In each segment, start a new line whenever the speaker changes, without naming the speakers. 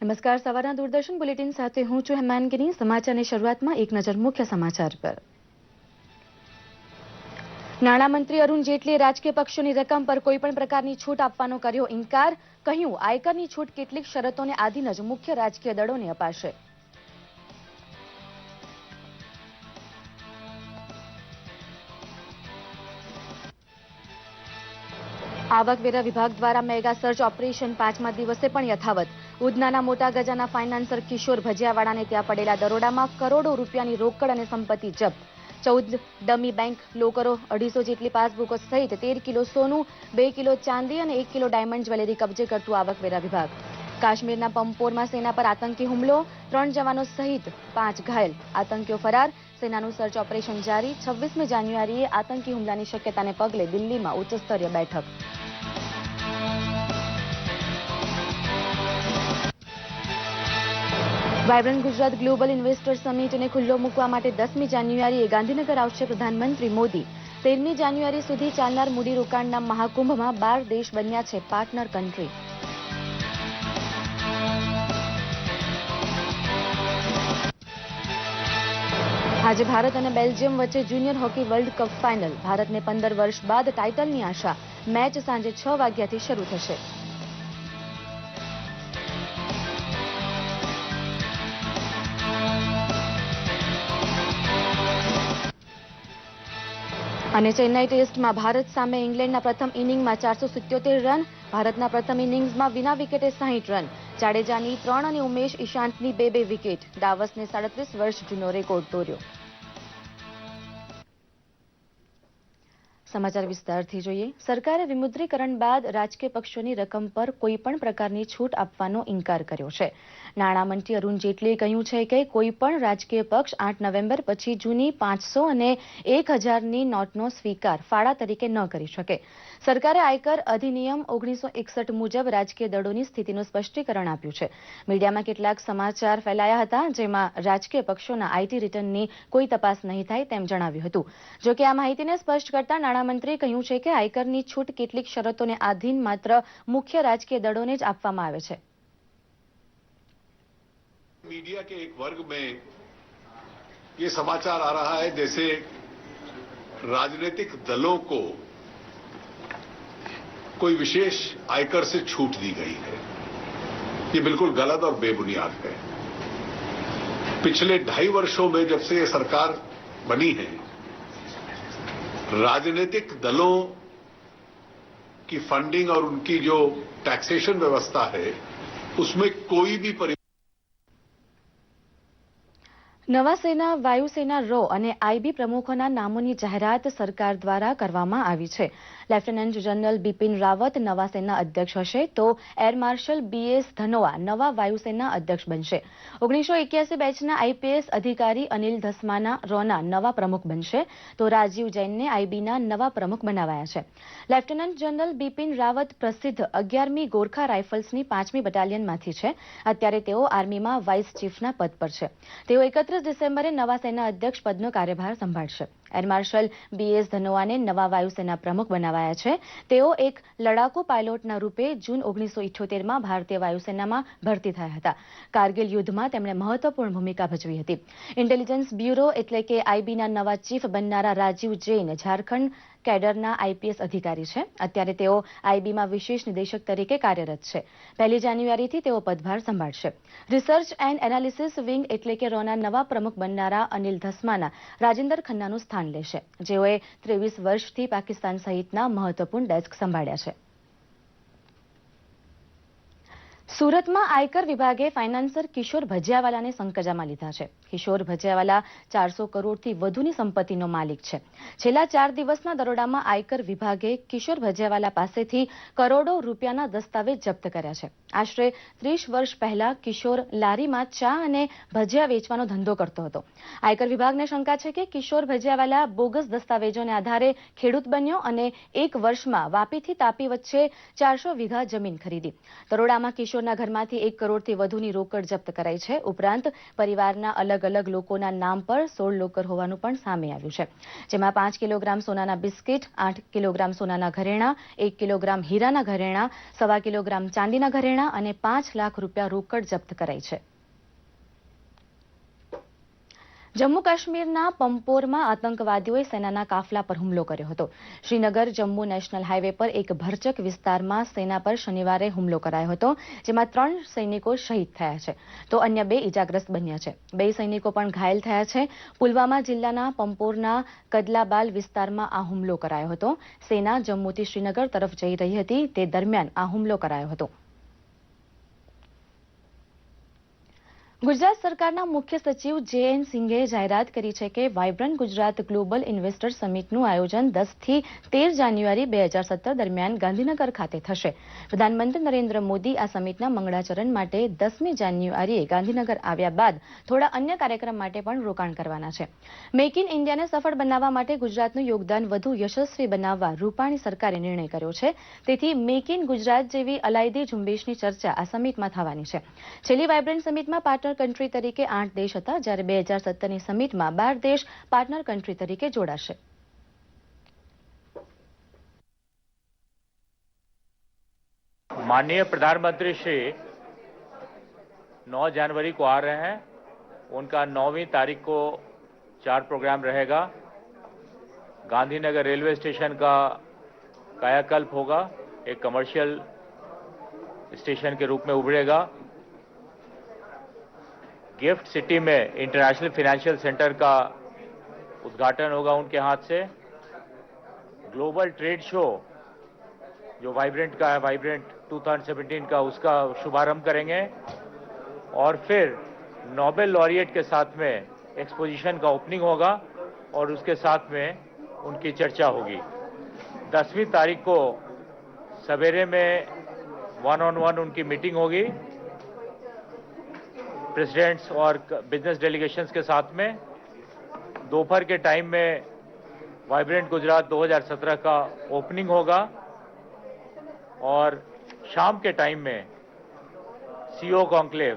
નમસ્કાર, સવારના દૂરદર્શન બુલેટિન સાથે હું છું હેમાંગીની। સમાચારની શરૂઆતમાં એક નજર મુખ્ય સમાચાર પર। નાણામંત્રી અરુણ જેટલીએ રાજકીય પક્ષોની રકમ પર કોઈપણ પ્રકારની છૂટ આપવાનો કર્યો ઇનકાર। કહ્યું, આયકરની છૂટ કેટલીક શરતોને આધીન જ મુખ્ય રાજકીય દળોને અપાશે। આવકવેરા વિભાગ દ્વારા મેગા સર્ચ ઓપરેશન 5મા દિવસે પણ યથાવત। ઉધનાના મોટા ગજાના ફાઇનાન્સર કિશોર ભજીયાવાળાને ત્યાં પડેલા દરોડામાં કરોડો રૂપિયાની રોકડ અને સંપત્તિ જપ્ત। 14 ડમી બેંક લોકરો, 250 જેટલી પાસબુકો સહિત 13 કિલો સોનું, 2 કિલો ચાંદી અને 1 કિલો ડાયમંડ જ્વેલરી કબજે કરતું આવકવેરા વિભાગ। કાશ્મીરના પંપોરમાં સેના પર આતંકી હુમલો, 3 જવાનો સહિત 5 ઘાયલ, આતંકીઓ ફરાર। સેનાનું સર્ચ ઓપરેશન જારી। 26મી જાન્યુઆરીએ આતંકી હુમલાની શક્યતાને પગલે દિલ્હીમાં ઉચ્ચસ્તરીય બેઠક। વાયબ્રન્ટ ગુજરાત ગ્લોબલ ઇન્વેસ્ટર સમિટને ખુલ્લો મૂકવા માટે 10મી જાન્યુઆરીએ ગાંધીનગર આવશે પ્રધાનમંત્રી મોદી। 13મી જાન્યુઆરી સુધી ચાલનાર મૂડીરોકાણના મહાકુંભમાં 12 દેશ બન્યા છે પાર્ટનર કન્ટ્રી। આજે ભારત અને બેલ્જિયમ વચ્ચે junior hockey world cup final. ભારતને 15 વર્ષ બાદ ટાઇટલની આશા। મેચ સાંજે 6 વાગ્યાથી શરૂ થશે। અને ચેન્નાઈ ટેસ્ટમાં ભારત સામે ઇંગ્લેન્ડના પ્રથમ ઇનિંગમાં 477 રન। ભારતના પ્રથમ ઇનિંગ્સમાં વિના વિકેટે 60 રન। જાડેજાની 3 અને ઉમેશ ઈશાંતની 2 વિકેટ। ડાવસને 37 વર્ષ જૂનો રેકોર્ડ તોડ્યો। સમાચાર વિસ્તારથી જોઈએ। સરકારે વિમુદ્રીકરણ બાદ રાજકીય પક્ષોની રકમ પર કોઈપણ પ્રકારની છૂટ આપવાનો ઇનકાર કર્યો છે। નાણામંત્રી અરુણ જેટલીએ કહ્યું છે કે કોઈપણ રાજકીય પક્ષ 8 નવેમ્બર પછી જૂની 500 અને 1000ની નોટનો સ્વીકાર ફાળા તરીકે ન કરી શકે। સરકારે આયકર અધિનિયમ 1961 મુજબ રાજકીય દળોની સ્થિતિનું સ્પષ્ટીકરણ આપ્યું છે। મીડિયામાં કેટલાક સમાચાર ફેલાયા હતા જેમાં રાજકીય પક્ષોના આઈટી રિટર્નની કોઈ તપાસ નહીં થાય તેમ જણાવ્યું હતું। જોકે આ માહિતીને સ્પષ્ટ કરતા નાણામંત્રીએ કહ્યું છે કે આયકરની છૂટ કેટલીક શરતોને આધીન માત્ર મુખ્ય રાજકીય દળોને જ આપવામાં આવે છે।
मीडिया के एक वर्ग में ये समाचार आ रहा है जैसे राजनीतिक दलों को कोई विशेष आयकर से छूट दी गई है। ये बिल्कुल गलत और बेबुनियाद है। पिछले 2.5 वर्षों में जब से ये सरकार बनी है, राजनीतिक दलों की फंडिंग और उनकी जो टैक्सेशन व्यवस्था है उसमें कोई भी
નવા સેના, વાયુસેના, રો અને આઈબી પ્રમુખોના નામોની જાહેરાત સરકાર દ્વારા કરવામાં આવી છે। લેફ્ટનન્ટ જનરલ બિપિન રાવત નવા સેના અધ્યક્ષ હશે તો એર માર્શલ BS ધનોઆ નવા વાયુસેના અધ્યક્ષ બનશે। 1981 બેચના આઈપીએસ અધિકારી અનિલ ધસ્માના રોના નવા પ્રમુખ બનશે તો રાજીવ જૈનને આઈબીના નવા પ્રમુખ બનાવાયા છે। લેફ્ટનન્ટ જનરલ બિપિન રાવત પ્રસિદ્ધ 11મી ગોરખા રાઇફલ્સની 5મી બટાલિયનમાંથી છે। અત્યારે તેઓ આર્મીમાં વાઇસ ચીફના પદ પર છે। તેઓ 31 ડિસેમ્બરે નવા સેના અધ્યક્ષ પદનો કાર્યભાર સંભાળશે। એર માર્શલ BS ધનોઆને નવા વાયુસેના પ્રમુખ બનાવાયા છે। તેઓ એક લડાકુ પાયલોટના રૂપે જૂન 1978માં ભારતીય વાયુસેનામાં ભરતી થયા હતા। કારગિલ યુદ્ધમાં તેમણે મહત્વપૂર્ણ ભૂમિકા ભજવી હતી। ઇન્ટેલિજન્સ બ્યુરો એટલે કે આઈબીના નવા ચીફ બનનારા રાજીવ જૈન ઝારખંડ કેડરના આઈપીએસ અધિકારી છે। અત્યારે તેઓ આઈબીમાં વિશેષ નિદેશક તરીકે કાર્યરત છે। 1 જાન્યુઆરીથી તેઓ પદભાર સંભાળશે। રિસર્ચ એન્ડ એનાલિસિસ વિંગ એટલે કે રોના નવા પ્રમુખ બનનારા અનિલ ધસ્માના રાજેન્દર ખન્નાનું સ્થાન લેશે, જેઓએ 23 વર્ષથી પાકિસ્તાન સહિતના મહત્વપૂર્ણ ડેસ્ક સંભાળ્યા છે। સુરતમાં આયકર વિભાગે ફાઇનાન્સર કિશોર ભજીયાવાલાને સંકજામાં લીધા છે। કિશોર ભજીયાવાલા 400 કરોડથી વધુની સંપત્તિનો માલિક છે। છેલ્લા 4 દિવસના દરોડામાં આયકર વિભાગે કિશોર ભજીયાવાલા પાસેથી કરોડો રૂપિયાના દસ્તાવેજ જપ્ત કર્યા છે। આશરે 30 વર્ષ પહેલા કિશોર લારીમાં ચા અને ભજીયા વેચવાનો ધંધો કરતો હતો। આયકર વિભાગને શંકા છે કે કિશોર ભજીયાવાલા બોગસ દસ્તાવેજોને આધારે ખેડૂત બન્યો અને 1 વર્ષમાં વાપીથી તાપી વચ્ચે 400 વીઘા જમીન ખરીદી। દરોડામાં કિશોરના લોકોના ઘરમાંથી 1 કરોડથી વધુની રોકડ જપ્ત કરાઈ છે. ઉપરાંત પરિવારના અલગ અલગ લોકોના નામ પર 16 લોકર હોવાનું પણ સામે આવ્યું છે, જેમાં 5 કિલોગ્રામ સોનાના બિસ્કિટ, 8 કિલોગ્રામ સોનાના ઘરેણાં, 1 કિલોગ્રામ હીરાના ઘરેણાં, 1.25 કિલોગ્રામ ચાંદીના ઘરેણાં અને 5 લાખ રૂપિયા રોકડ જપ્ત કરાઈ છે. જમ્મુ કાશ્મીરના પંપોરમાં આતંકવાદીઓએ સેનાના કાફલા પર હુમલો કર્યો હતો. શ્રીનગર જમ્મુ નેશનલ હાઈવે પર એક ભરચક વિસ્તારમાં સેના પર શનિવારે હુમલો કરાયો હતો, જેમાં 3 સૈનિકો શહીદ થયા છે તો અન્ય 2 ઇજાગ્રસ્ત બન્યા છે. 2 સૈનિકો પણ ઘાયલ થયા છે. પુલવામા જિલ્લાના પંપોરના કદલાબાલ વિસ્તારમાં આ હુમલો કરાયો હતો. સેના જમ્મુથી શ્રીનગર તરફ જઈ રહી હતી તે દરમિયાન આ હુમલો કરાયો હતો. ગુજરાત સરકારના મુખ્ય સચિવ જે.એન. સિંઘે જાહેરાત કરી છે કે વાઇબ્રન્ટ ગુજરાત ગ્લોબલ ઇન્વેસ્ટર સમિટનું આયોજન 10 થી 13 જાન્યુઆરી 2017 દરમિયાન ગાંધીનગર ખાતે થશે. પ્રધાનમંત્રી નરેન્દ્ર મોદી આ સમિટના મંગળાચરણ માટે 10મી જાન્યુઆરીએ ગાંધીનગર આવ્યા બાદ થોડા અન્ય કાર્યક્રમ માટે પણ રોકાણ કરવાના છે. મેક ઇન ઇન્ડિયાને સફળ બનાવવા માટે ગુજરાતનું યોગદાન વધુ યશસ્વી બનાવવા રૂપાણી સરકારે નિર્ણય કર્યો છે. તેથી મેક ઇન ગુજરાત જેવી અલાયદી ઝુંબેશની ચર્ચા આ સમિટમાં થવાની છે. છેલ્લી વાઇબ્રન્ટ સમિટમાં પાર્ટનર કન્ટ્રી તરીકે 8 દેશ હતા, જ્યારે 2017ની સમિટમાં 12 દેશ પાર્ટનર કન્ટ્રી તરીકે જોડાશે.
माननीय प्रधानमंत्री श्री 9 जनवरी को आ रहे हैं. उनका 9वीं तारीख को 4 प्रोग्राम रहेगा. गांधीनगर रेलवे स्टेशन का कायाकल्प होगा, एक कमर्शियल स्टेशन के रूप में उभरेगा. गिफ्ट सिटी में इंटरनेशनल फाइनेंशियल सेंटर का उद्घाटन होगा उनके हाथ से. ग्लोबल ट्रेड शो जो वाइब्रेंट का है, वाइब्रेंट 2017 का, उसका शुभारंभ करेंगे. और फिर नोबेल लॉरिएट के साथ में एक्सपोजिशन का ओपनिंग होगा और उसके साथ में उनकी चर्चा होगी. 10वीं तारीख को सवेरे में 1-on-1 उनकी मीटिंग होगी प्रेसिडेंट्स और बिजनेस डेलीगेशंस के साथ में. दोपहर के टाइम में वाइब्रेंट गुजरात 2017 का ओपनिंग होगा और शाम के टाइम में CEO conclave,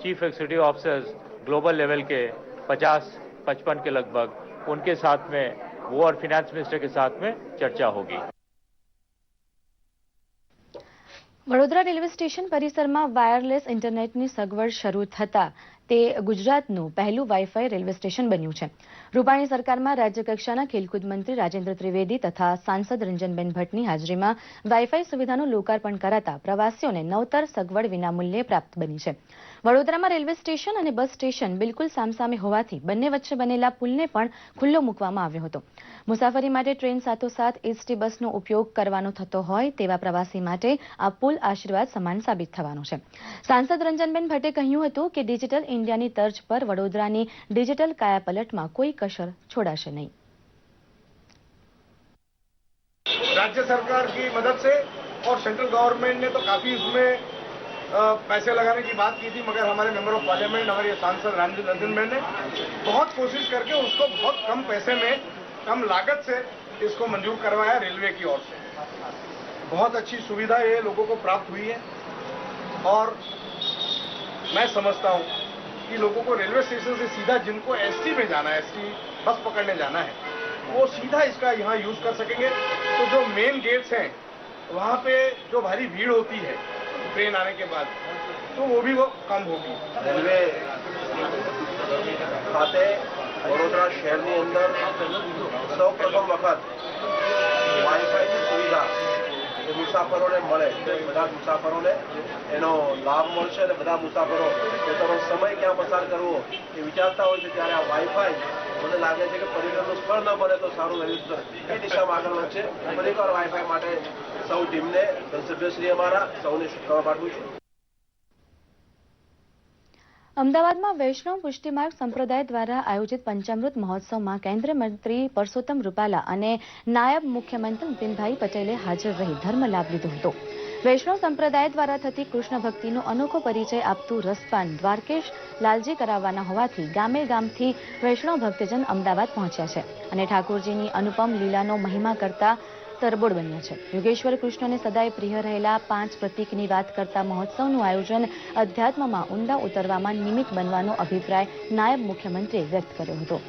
chief executive officers global level के 50-55 के लगभग, उनके साथ में वो और फिनेंस मिनिस्टर के साथ में चर्चा होगी.
વડોદરા રેલવે સ્ટેશન પરિસરમાં વાયરલેસ ઇન્ટરનેટની સગવડ શરૂ થતા તે ગુજરાતનું પહેલું વાઈફાઈ રેલવે સ્ટેશન બન્યું છે. રૂપાણી સરકારમાં રાજ્યકક્ષાના ખેલકૂદ મંત્રી રાજેન્દ્ર ત્રિવેદી તથા સાંસદ રંજનબેન ભટ્ટની હાજરીમાં વાઈફાઈ સુવિધાનું લોકાર્પણ કરાતા પ્રવાસીઓને નવતર સગવડ વિનામૂલ્યે પ્રાપ્ત બની છે. વડોદરામાં રેલવે સ્ટેશન અને બસ સ્ટેશન બિલકુલ સામસામે હોવાથી બંને વચ્ચે બનેલા પુલને પણ ખુલ્લો મૂકવામાં આવ્યો હતો. મુસાફરી માટે ટ્રેન સાથોસાથ એસટી બસનો ઉપયોગ કરવાનો થતો હોય તેવા પ્રવાસી માટે આ પુલ આશીર્વાદ સમાન સાબિત થવાનો છે. સાંસદ રંજનબેન ભટ્ટે કહ્યું હતું કે ડિજિટલ इंडिया तर्ज पर वडोदरा डिजिटल कायापलट में कोई कसर छोड़ाशे नहीं.
राज्य सरकार की मदद से और सेंट्रल गवर्नमेंट ने तो काफी इसमें पैसे लगाने की बात की थी, मगर हमारे मेंबर ऑफ पार्लियामेंट, हमारे सांसद रंजनबेन ने बहुत कोशिश करके उसको बहुत कम पैसे में, कम लागत से इसको मंजूर करवाया रेलवे की ओर से. बहुत अच्छी सुविधा ये लोगों को प्राप्त हुई है और मैं समझता हूँ कि लोगों को रेलवे स्टेशन से सीधा, जिनको एसटी में जाना है, एसटी बस पकड़ने जाना है, वो सीधा इसका यहाँ यूज कर सकेंगे. तो जो मेन गेट्स हैं वहाँ पे जो भारी भीड़ होती है ट्रेन आने के बाद, तो वो भी वो कम होगी.
रेलवे खाते वडोदरा शहરની અંદર સૌ પ્રથમ વખત વાઈફાઈની સુવિધા મુસાફરોને મળે, બધા મુસાફરોને એનો લાભ મળશે અને બધા મુસાફરો પોતાનો સમય ક્યાં પસાર કરવો એ વિચારતા હોય છે ત્યારે આ વાઈફાઈ મને લાગે છે કે પરિવારનું સ્થળ ન બને તો સારું રહ્યું એ દિશામાં આગળ વધશે. ફરીવાર વાઈફાઈ માટે સૌ ટીમને, સભ્યશ્રી અમારા સૌને શુભકામના પાઠવું છું.
અમદાવાદમાં વૈષ્ણવ પુષ્ટિમાર્ગ સંપ્રદાય દ્વારા આયોજિત પંચામૃત મહોત્સવમાં કેન્દ્રીય મંત્રી પરસોત્તમ રૂપાલા અને નાયબ મુખ્યમંત્રી નીતિનભાઈ પટેલે હાજર રહી ધર્મ લાભ લીધો હતો. વૈષ્ણવ સંપ્રદાય દ્વારા થતી કૃષ્ણ ભક્તિનો અનોખો પરિચય આપતું રસપાન દ્વારકેશ લાલજી કરાવવાના હોવાથી ગામે ગામથી વૈષ્ણવ ભક્તજન અમદાવાદ પહોંચ્યા છે અને ઠાકોરજીની અનુપમ લીલાનો મહિમા કરતા તરબોળ બન્યા છે. યોગેશ્વર કૃષ્ણને સદાય પ્રિય રહેલા 5 પ્રતીકની વાત કરતા મહોત્સવનું આયોજન અધ્યાત્મમાં ઊંડા ઉતરવામાં નિમિત્ત બનવાનો અભિપ્રાય નાયબ મુખ્યમંત્રીએ વ્યક્ત કર્યો હતો.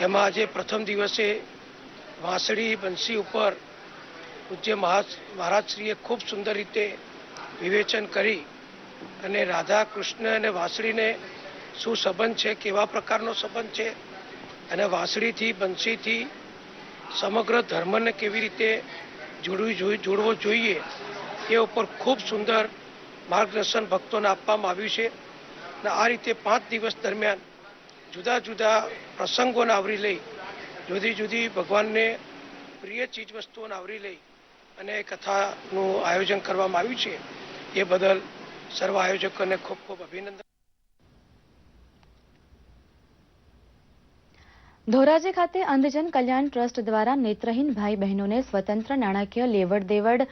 એમાં આજે પ્રથમ દિવસે વાંસળી બંસી ઉપર પૂજ્ય મહારાજશ્રીએ ખૂબ સુંદર રીતે વિવેચન કરી અને રાધા કૃષ્ણ અને વાંસળીને શું સંબંધ છે, કેવા પ્રકારનો સંબંધ છે અને વાંસળીથી બંસીથી સમગ્ર ધર્મને કેવી રીતે જોડવો જોઈએ એ ઉપર ખૂબ સુંદર માર્ગદર્શન ભક્તોને આપવામાં આવ્યું છે. અને આ રીતે 5 દિવસ દરમિયાન જુદા જુદા પ્રસંગોને આવરી લઈ, જુદી જુદી ભગવાનને પ્રિય ચીજ વસ્તુઓને આવરી લઈ અને કથાનું આયોજન કરવામાં આવ્યું છે. એ બદલ સર્વ આયોજકોને ખૂબ ખૂબ અભિનંદન.
ધોરાજી ખાતે અંધજન કલ્યાણ ટ્રસ્ટ દ્વારા નેત્રહીન ભાઈ બહેનોને સ્વતંત્ર નાણાકીય લેવડ દેવડ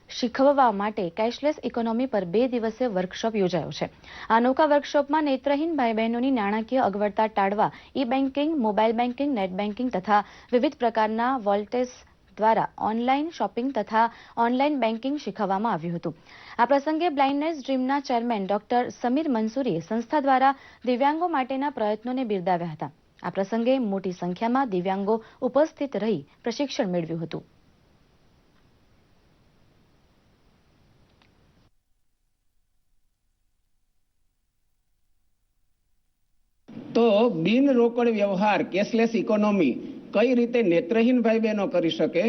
શીખવવા માટે કેશલેસ ઇકોનોમી પર 2 દિવસીય વર્કશોપ યોજાયો છે. આ અનોખા વર્કશોપમાં નેત્રહીન ભાઈ બહેનોની નાણાકીય અગવડતા ટાળવા e banking, mobile banking, net banking તથા વિવિધ પ્રકારના વોલેટ્સ દ્વારા ઓનલાઈન શોપિંગ તથા ઓનલાઈન બેન્કિંગ શીખવવામાં આવ્યું હતું. આ પ્રસંગે બ્લાઇન્ડનેસ ડ્રીમના ચેરમેન ડોક્ટર સમીર મંસૂરીએ સંસ્થા દ્વારા દિવ્યાંગો માટેના પ્રયત્નોને બિરદાવ્યા હતા. આ પ્રસંગે મોટી સંખ્યામાં દિવ્યાંગો ઉપસ્થિત રહી પ્રશિક્ષણ મેળવ્યું હતું.
તો બિન રોકડ વ્યવહાર કેશલેસ ઇકોનોમી કઈ રીતે નેત્રહીન ભાઈ બહેનો કરી શકે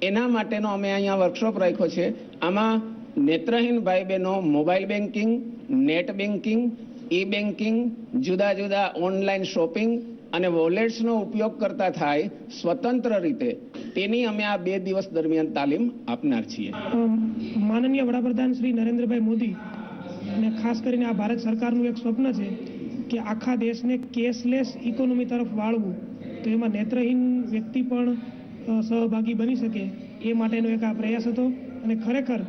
એના માટેનો અમે અહીંયા વર્કશોપ રાખ્યો છે. આમાં નેત્રહીન ભાઈ બહેનો મોબાઈલ બેન્કિંગ, નેટ બેન્કિંગ, ઈ બેન્કિંગ, જુદા જુદા ઓનલાઈન શોપિંગ અને વોલેટ્સનો ઉપયોગ કરતા થાય સ્વતંત્ર રીતે, તેની અમે આ 2 દિવસ દરમિયાન તાલીમ આપનાર છીએ.
માનનીય વડાપ્રધાન શ્રી નરેન્દ્રભાઈ મોદી અને ખાસ કરીને આ ભારત સરકારનું એક સ્વપ્ન છે કે આખા દેશને કેશલેસ ઇકોનોમી તરફ વાળવું, તો એમાં નેત્રહીન વ્યક્તિ પણ સહભાગી બની શકે એ માટેનો એક આ પ્રયાસ હતો. અને ખરેખર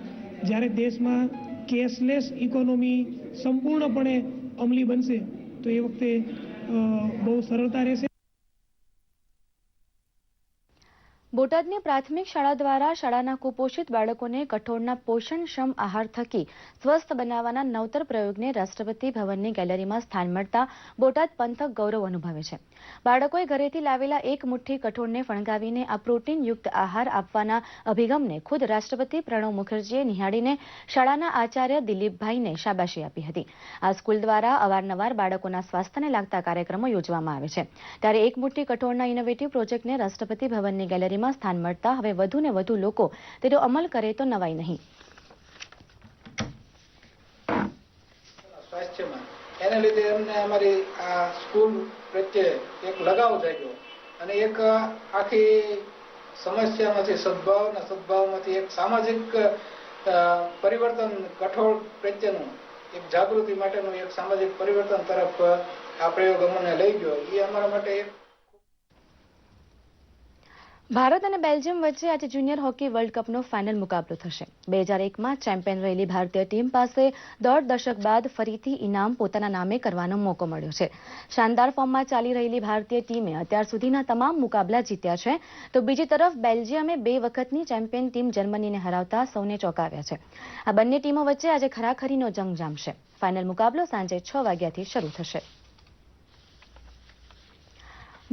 જ્યારે દેશમાં કેશલેસ ઇકોનોમી સંપૂર્ણપણે અમલી બનશે તો એ વખતે બહુ સરળતા રહેશે.
બોટાદની પ્રાથમિક શાળા દ્વારા શાળાના કુપોષિત બાળકોને કઠોળના પોષણક્ષમ આહાર થકી સ્વસ્થ બનાવવાના નવતર પ્રયોગને રાષ્ટ્રપતિ ભવનની ગેલેરીમાં સ્થાન મળતા બોટાદ પંથક ગૌરવ અનુભવે છે. બાળકોએ ઘરેથી લાવેલા 1 મુઠ્ઠી કઠોળને ફણગાવીને આ પ્રોટીનયુક્ત આહાર આપવાના અભિગમને ખુદ રાષ્ટ્રપતિ પ્રણવ મુખર્જીએ નિહાળીને શાળાના આચાર્ય દિલીપભાઈને શાબાશી આપી હતી. આ સ્કૂલ દ્વારા અવારનવાર બાળકોના સ્વાસ્થ્યને લાગતા કાર્યક્રમો યોજવામાં આવે છે. ત્યારે 1 મુઠ્ઠી કઠોળના ઇનોવેટિવ પ્રોજેક્ટને રાષ્ટ્રપતિ ભવનની ગેલેરીમાં સ્થાન મળતા હવે વધુ ને વધુ લોકો તેનો અમલ કરે તો નવાઈ નહીં.
સ્વાસ્થ્યમાં એને લીધે અમને અમારી આ સ્કૂલ પ્રત્યે એક લગાવ જાગ્યો અને એક આખી સમસ્યામાંથી સદભાવમાંથી એક સામાજિક પરિવર્તન, કઠોળ પ્રત્યેનું એક જાગૃતિ માટેનું એક સામાજિક પરિવર્તન તરફ આ પ્રયોગ અમને લઈ ગયો. એ અમારા માટે એક.
ભારત અને બેલ્જિયમ વચ્ચે આજે જુનિયર હોકી વર્લ્ડ કપનો ફાઇનલ મુકાબલો થશે. 2001માં ચેમ્પિયન રહેલી ભારતીય ટીમ પાસે 1.5 દશક બાદ ફરીથી ઇનામ પોતાના નામે કરવાનો મોકો મળ્યો છે. શાનદાર ફોર્મમાં ચાલી રહેલી ભારતીય ટીમે અત્યાર સુધીના તમામ મુકાબલા જીત્યા છે, તો બીજી તરફ બેલ્જિયમે 2 વખતની ચેમ્પિયન ટીમ જર્મનીને હરાવતા સૌને ચોંકાવ્યા છે. આ બંને ટીમો વચ્ચે આજે ખરાખરીનો જંગ જામશે. ફાઇનલ મુકાબલો સાંજે 6 વાગ્યાથી શરૂ થશે.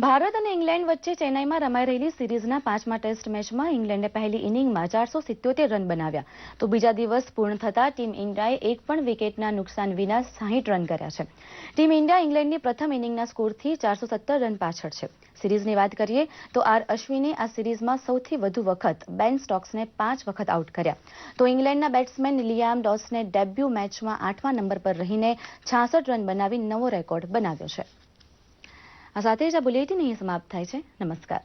ભારત અને ઇંગ્લેન્ડ વચ્ચે ચેન્નાઈમાં રમાઈ રહેલી સિરીઝના 5મા ટેસ્ટ મેચમાં ઇંગ્લેન્ડે પહેલી ઇનિંગમાં 477 રન બનાવ્યા, તો બીજા દિવસ પૂર્ણ થતા ટીમ ઇન્ડિયાએ એક પણ વિકેટના નુકસાન વિના 60 રન કર્યા છે. ટીમ ઇન્ડિયા ઇંગ્લેન્ડની પ્રથમ ઇનિંગના સ્કોરથી 417 રન પાછળ છે. સિરીઝની વાત કરીએ તો આર અશ્વિને આ સિરીઝમાં સૌથી વધુ વખત બેન સ્ટોક્સને 5 વખત આઉટ કર્યા, તો ઇંગ્લેન્ડના બેટ્સમેન લિયામ ડોસને ડેબ્યુ મેચમાં 8મા નંબર પર રહીને 66 રન બનાવી નવો રેકોર્ડ બનાવ્યો છે. આ સાથે જ આ બુલેટિન અહીં સમાપ્ત થાય છે. નમસ્કાર.